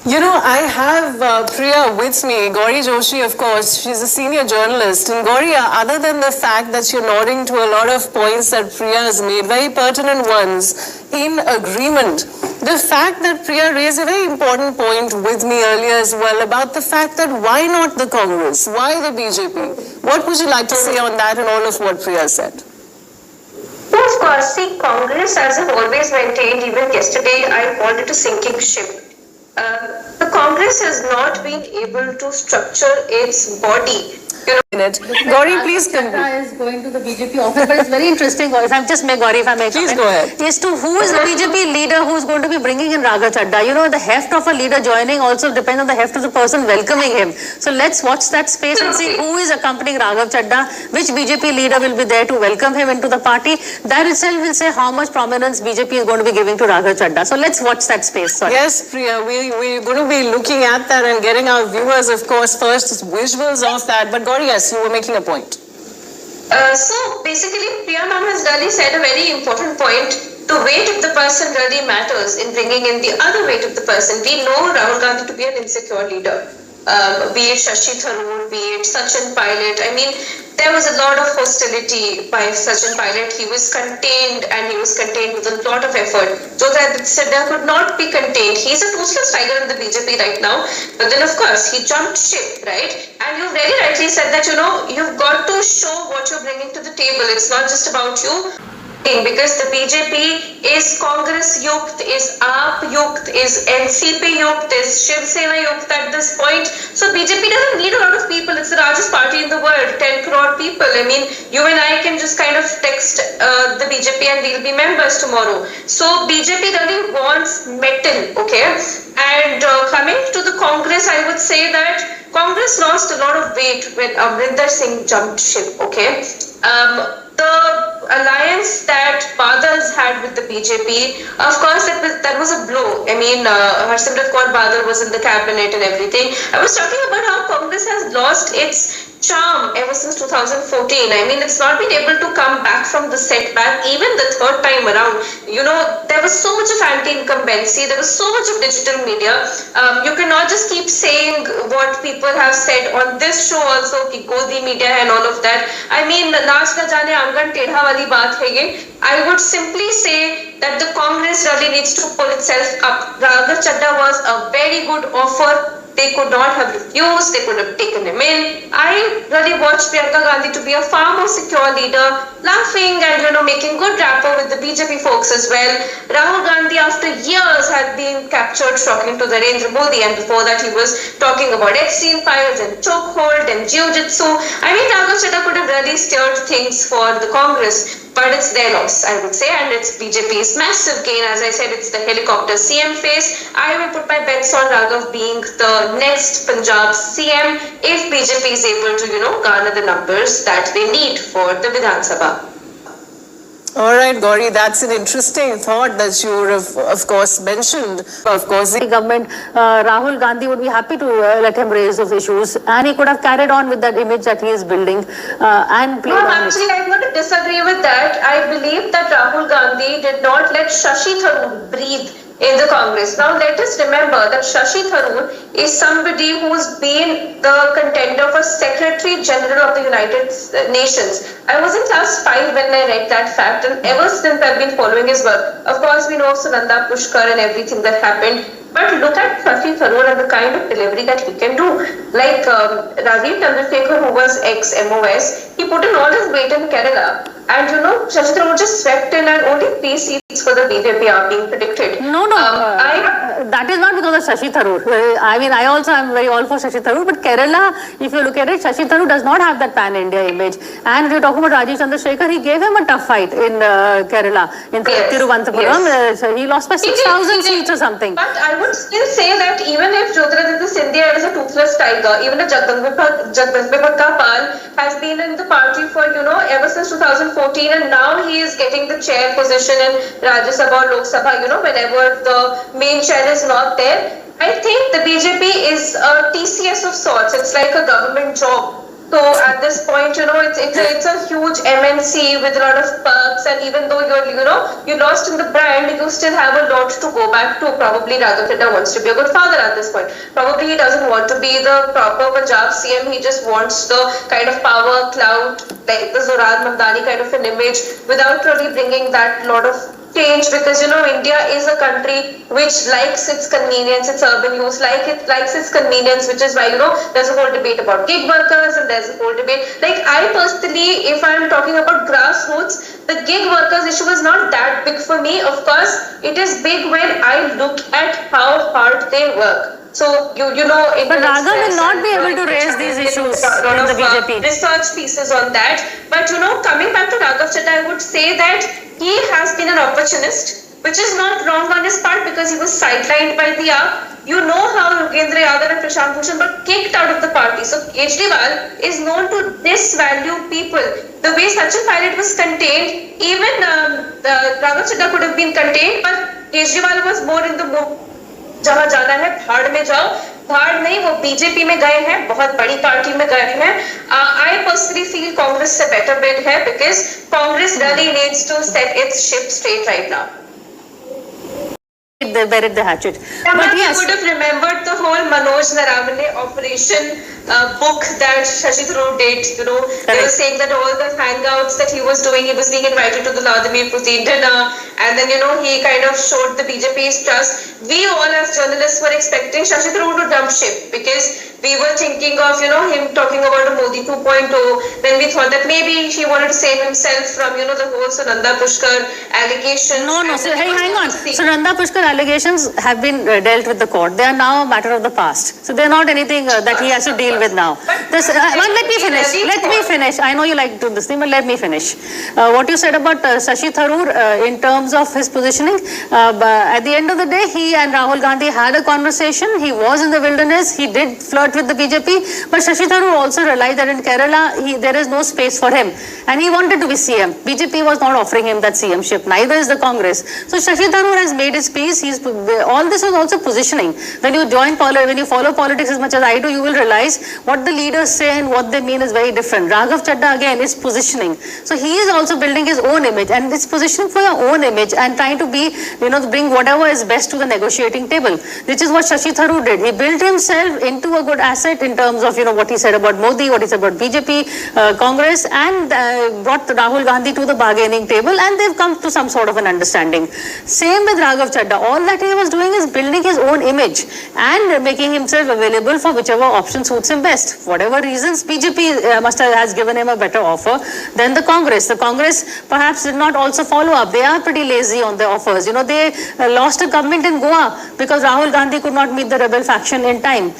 You know, I have Priya with me, Gauri Joshi, of course. She's a senior journalist. And Gauri, other than the fact that you're nodding to a lot of points that Priya has made, very pertinent ones, in agreement, the fact that Priya raised a very important point with me earlier as well about the fact that why not the Congress? Why the BJP? What would you like to say on that and all of what Priya said? Of course, see, Congress, as I've always maintained, even yesterday, I called it a sinking ship. The Congress has not been able to structure its body. Gauri, please continue. Is going to the BJP office, but it's very interesting. If I'm just Gauri, if I may please go ahead. Is to who is the BJP leader who is going to be bringing in Raghav Chadha? You know, the heft of a leader joining also depends on the heft of the person welcoming him. So let's watch that space and see who is accompanying Raghav Chadha, which BJP leader will be there to welcome him into the party. That itself will say how much prominence BJP is going to be giving to Raghav Chadha. So let's watch that space. Sorry. Yes, Priya, we're going to be looking at that and getting our viewers, of course, first visuals of that. But Gauri, yes, you were making a point. So basically, Priya ma'am has really said a very important point. The weight of the person really matters in bringing in the other weight of the person. We know Rahul Gandhi to be an insecure leader. Be it Shashi Tharoor, be it Sachin Pilot. I mean, there was a lot of hostility by Sachin Pilot. He was contained, and he was contained with a lot of effort. So that Chadha could not be contained. He's a toothless tiger in the BJP right now. But then, of course, he jumped ship, right? And you very rightly said that, you've got to show what you're bringing to the table. It's not just about you. Because the BJP is Congress yukt, is AAP yukt, is NCP yukt, is Shiv Sena yukt at this point. So BJP doesn't need a lot of people. It's the largest party in the world, 10 crore people. I mean, you and I can just kind of text the BJP and we'll be members tomorrow. So BJP really wants metal, okay? And coming to the Congress, I would say that Congress lost a lot of weight when Amrinder Singh jumped ship, okay? The alliance that Badal's had with the BJP, of course, that was a blow. I mean, Harsimrat Kaur Badal was in the cabinet and everything. I was talking about how Congress has lost its charm ever since 2014. I mean, it's not been able to come back from the setback. Even the third time around, there was so much of anti-incumbency. There was so much of digital media. You cannot just keep saying what people have said on this show also, ki Godi media and all of that. I mean, naach na jaane angan tedha wali baat hai ye. I would simply say that the Congress really needs to pull itself up. Raghav Chadha was a very good offer. They could not have refused, they could have taken him in. I really watched Priyanka Gandhi to be a far more secure leader, laughing and making good rapport with the BJP folks as well. Rahul Gandhi, after years, had been captured talking to Narendra Modi, and before that he was talking about Epstein files and chokehold and jiu-jitsu. I mean, Raghav Chadha could have really steered things for the Congress. But it's their loss, I would say, and it's BJP's massive gain. As I said, it's the helicopter CM phase. I will put my bets on Raghav being the next Punjab CM if BJP is able to, garner the numbers that they need for the Vidhan Sabha. All right, Gauri, that's an interesting thought that you have, of course, mentioned. Of course, the government, Rahul Gandhi would be happy to let him raise those issues, and he could have carried on with that image that he is building and played on actually, I'm going to disagree with that. I believe that Rahul Gandhi did not let Shashi Tharoor breathe in the Congress. Now, let us remember that Shashi Tharoor is somebody who's been the contender for Secretary General of the United Nations. I was in class 5 when I read that fact, and ever since I've been following his work. Of course, we know Sunanda Pushkar and everything that happened. But look at Shashi Tharoor and the kind of delivery that he can do. Like Rajiv Chandrasekhar, who was ex-MOS, he put in all his weight in Kerala. And Shashi Tharoor just swept in, and only 3 seats for the BJP are being predicted. No, that is not because of Shashi Tharoor. I mean, I also am very all for Shashi Tharoor, but Kerala, if you look at it, Shashi Tharoor does not have that pan-India image. And if you're talking about Rajiv Chandrasekhar, he gave him a tough fight in Kerala, in Thiruvananthapuram. Yes. He lost by 6,000 seats or something. But I would still say that even if Jyotiraditya Scindia is a toothless tiger, even if Jagdambika Pal has been in the party for, ever since 2014, and now he is getting the chair position in Rajya Sabha or Lok Sabha, whenever the main chair is not there. I think the BJP is a TCS of sorts. It's like a government job. So at this point, it's a huge MNC with a lot of perks, and even though you lost in the brand, you still have a lot to go back to. Probably Raghav Chadha wants to be a good father at this point. Probably he doesn't want to be the proper Punjab CM. He just wants the kind of power, clout, like the Zoran Mamdani kind of an image, without really bringing that lot of change, because India is a country which likes its convenience, its urban use, likes its convenience, which is why there's a whole debate about gig workers, and there's a whole debate. Like, I personally, if I'm talking about grassroots, the gig workers issue is not that big for me. Of course, it is big when I look at how hard they work. So but Raghav will not be able to raise these issues in the BJP. Research pieces on that. But coming back to Raghav Chadha, I would say that he has been an opportunist, which is not wrong on his part, because he was sidelined by the AAP. You know how Yogendra Yadav and Prashant Bhushan were kicked out of the party. So Kejriwal is known to disvalue people. The way Sachin Pilot was contained, even Raghav Chadha could have been contained, but Kejriwal was more in the mood. जहाँ जाना है भाड़ में जाओ, भाड़ नहीं, वो BJP में गए हैं, बहुत बड़ी पार्टी में गए हैं. I personally feel कांग्रेस से better bid है, because Congress really needs to set its ship straight right now. They buried the hatchet. But yes, you would have remembered the whole Manoj Naravane operation book that Shashi Tharoor did. They were saying that all the hangouts that he was doing, he was being invited to the Vladimir Putin dinner, and then he kind of showed the BJP's trust. We all as journalists were expecting Shashi Tharoor to dump ship, because we were thinking of him talking about a Modi 2.0. Then we thought that maybe he wanted to save himself from the whole Sunanda Pushkar allegations. No. So, hey, hang on. Sunanda Pushkar allegations have been dealt with the court. They are now a matter of the past. So they are not anything that he has to deal with now. Let me finish. I know you like to do this thing, but let me finish. What you said about Shashi Tharoor in terms of his positioning, at the end of the day, he and Rahul Gandhi had a conversation. He was in the wilderness. He did flirt with the BJP, but Shashi Tharoor also realized that in Kerala, there is no space for him, and he wanted to be CM. BJP was not offering him that CM ship. Neither is the Congress. So Shashi Tharoor has made his peace. All this was also positioning. When you follow politics as much as I do, you will realize what the leaders say and what they mean is very different. Raghav Chadha again is positioning. So he is also building his own image, and it's positioning for your own image and trying to be, to bring whatever is best to the negotiating table, which is what Shashi Tharoor did. He built himself into a good asset in terms of, what he said about Modi, what he said about BJP, Congress, and brought Rahul Gandhi to the bargaining table, and they've come to some sort of an understanding. Same with Raghav Chadha. All that he was doing is building his own image and making himself available for whichever option suits him best. Whatever reasons, BJP has given him a better offer than the Congress. The Congress perhaps did not also follow up. They are pretty lazy on their offers. They lost a government in Goa because Rahul Gandhi could not meet the rebel faction in time.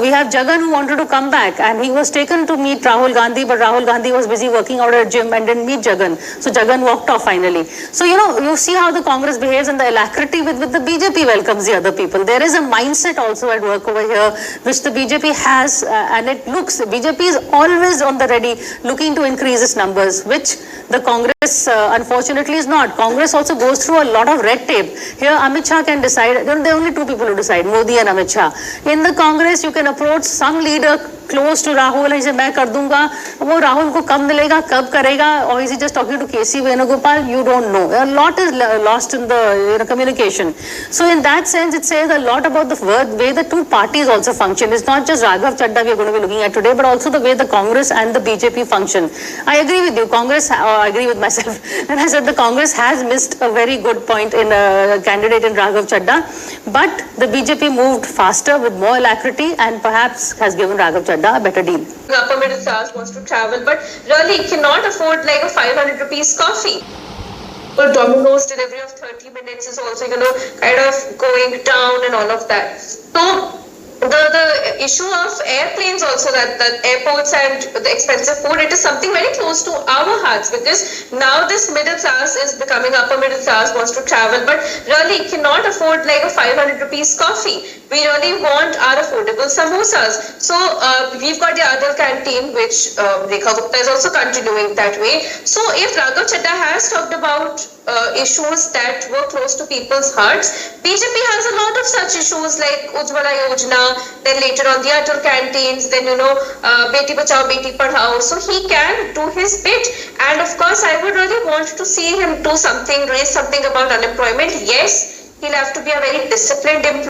We have Jagan who wanted to come back, and he was taken to meet Rahul Gandhi, but Rahul Gandhi was busy working out at a gym and didn't meet Jagan. So Jagan walked off finally. So, you see how the Congress behaves, and the alacrity with the BJP welcomes the other people. There is a mindset also at work over here, which the BJP has, and it looks, BJP is always on the ready, looking to increase its numbers, which the Congress, unfortunately, is not. Congress also goes through a lot of red tape. Here, Amit Shah can decide. There are only two people who decide, Modi and Amit Shah. In the Congress, you can approach some leader close to Rahul and say, मैं कर दूंगा, वो राहुल को कब मिलेगा, कब करेगा, or is he just talking to KC Venugopal? You don't know. A lot is lost in the communication. So in that sense, it says a lot about the way the two parties also function. It's not just Raghav Chadha we are going to be looking at today, but also the way the Congress and the BJP function. I agree with you. I agree with myself. And I said the Congress has missed a very good point in a candidate in Raghav Chadha, but the BJP moved faster with more alacrity and perhaps has given Raghav Chadda a better deal. Upper middle class wants to travel, but really cannot afford like a 500 rupees coffee. But Domino's delivery of 30 minutes is also, kind of going down and all of that. So the issue of airplanes also, that the airports and the expensive food, it is something very close to our hearts, because now this middle class is becoming upper middle class, wants to travel, but really cannot afford like a 500 rupees coffee. We really want our affordable samosas. So we've got the other canteen, which Rekha Gupta is also continuing that way. So if Raghav Chadha has talked about issues that were close to people's hearts, BJP has a lot of such issues like Ujjwala Yojana, then later on the other canteens, then Beti Bachao, Beti Padhao. So he can do his bit, and of course I would really want to see him do something, raise something about unemployment. Yes, he'll have to be a very disciplined employee.